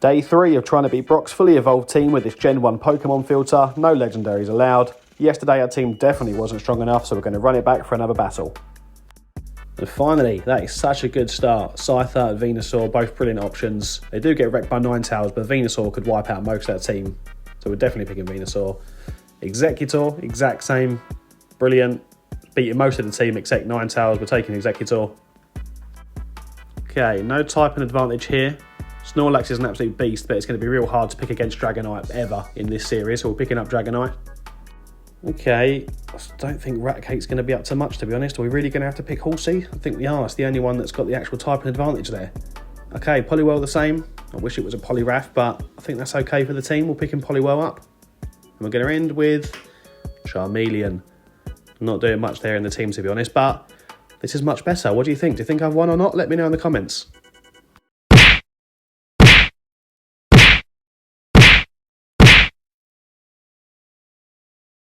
Day 3 of trying to beat Brock's fully evolved team with this Gen 1 Pokemon filter. No legendaries allowed. Yesterday our team definitely wasn't strong enough, so we're going to run it back for another battle. And finally, that is such a good start. Scyther, Venusaur, both brilliant options. They do get wrecked by Ninetales, but Venusaur could wipe out most of that team. So we're definitely picking Venusaur. Executor, exact same. Brilliant. Beating most of the team except Ninetales. We're taking Executor. Okay, no typing advantage here. Snorlax is an absolute beast, but it's going to be real hard to pick against Dragonite ever in this series, so we're picking up Dragonite. Okay, I don't think Ratcate's going to be up to much, to be honest. Are we really going to have to pick Horsey? I think we are. It's the only one that's got the actual typing advantage there. Okay, Poliwhirl the same. I wish it was a Poliwrath, but I think that's okay for the team. We'll pick him Poliwhirl up. And we're going to end with Charmeleon. Not doing much there in the team, to be honest, but this is much better. What do you think? Do you think I've won or not? Let me know in the comments.